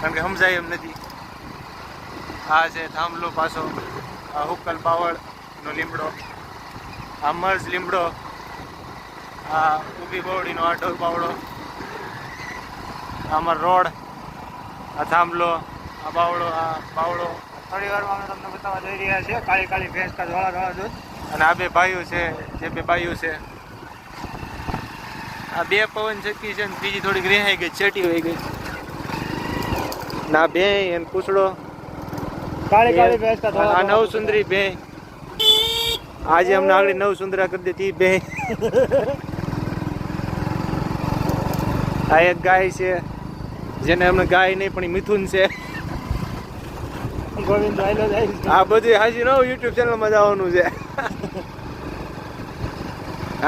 કારણ કે સમજાય એમ નથી. આ છે થાંભલો પાછો, આ હુકલ બાવળનો લીમડો, આ મર્જ લીમડો, આ ઊભી બાવળીનો આ ઢોર બાવળો, આમાં રોડ, આ થાંભલો, આ બાવળો, આ બાવળો. થોડી વારમાં અમે તમને બતાવવા જઈ રહ્યા છીએ કાળી કાળી ભેંસ કા ધોળા ધોળા દૂધ. અને આ બે ભાઈઓ છે, જે બે ભાઈઓ છે, આ બે પવન ચક્કી છે ને બીજી થોડીક રેહાઈ ગઈ, છેટી હોઈ ગઈ. ના બે એને પૂછડો કાળી કાળી ભેંસ કા ધોળા. આ નવ સુંદરી બે, આજે અમને આગળ નવ સુંદરા કરી દેતી બે. આ એક ગાય છે, જેને અમને ગાય નહીં પણ મિથુન છે. આ બધું હાજી નવું યુટ્યુબ ચેનલમાં જવાનું છે.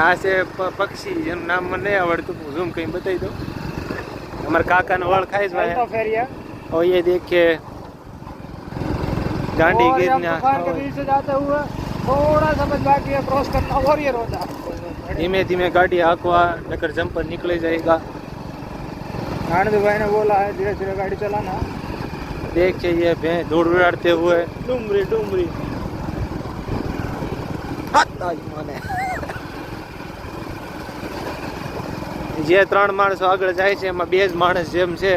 આ છે પક્ષી, જેનું નામ મને નહીં આવડતું, ઝૂમ કઈ બતાવી દો. અમારા કાકાનો વળ ખાય છે ભાઈ. और ये देखिए गांडी गिरना, थोड़ा समझ बाकी है, क्रॉस करना और ये रोजा. धीमे धीमे गाड़ी हाकवा, नकर जंपर निकले जाएगा. आनंद भाई ने बोला है धीरे धीरे गाड़ी चलाना. देखिए ये भैंस दौड़ उड़ाते हुए डूंगरी डूंगरी. જે ત્રણ માણસો આગળ જાય છે એમાં બે જ માણસ જેમ છે,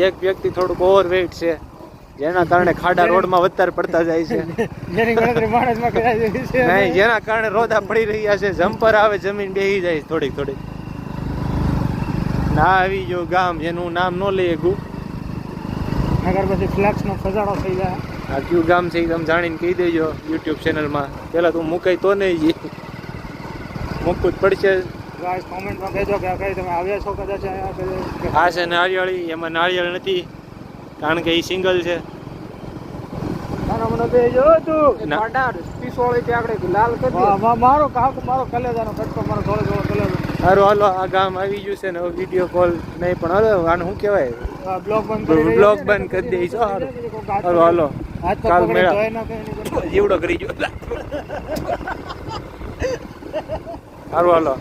એક વ્યક્તિ થોડુંક ઓવરવેઇટ છે, જેના કારણે ખાડા રોડમાં વધારે પડતા જાય છે. નહીં, જેના કારણે રોદા પડી રહ્યા છે, જમ્પર આવે, જમીન બેહી જાય થોડીક થોડીક. ના આવી જો ગામ જેનું નામ ન લઈએ ગુ, નગર પછી ફ્લેક્સ નો ખજાડો થઈ જાય. આ કયું ગામ છે તમે જાણીને કહી દેજો યુટ્યુબ ચેનલમાં. પેલા તું મુકાય તો નહીં, જી મૂકવું જ પડશે. કોમેન્ટમાં કહેજો કે કઈ તમે આવ્યા છો કદાચ. આ છે નાળિયેળી, એમાં નાળિયેળ નથી કારણ કે એ સિંગલ છે. મારો કાકો મારો કલેજાનો કટકો, મારો થોડો થોડો કલેજો. સારું હાલો, આ ગામ આવી ગયું છે ને હવે વિડીયો કોલ નહીં પણ હાલો, આને શું કહેવાય, બ્લોગ બંધ કરી દઈશ. સારું હાલો, કાલ મેળા જીવડો કરી ગયો. સારું હાલો.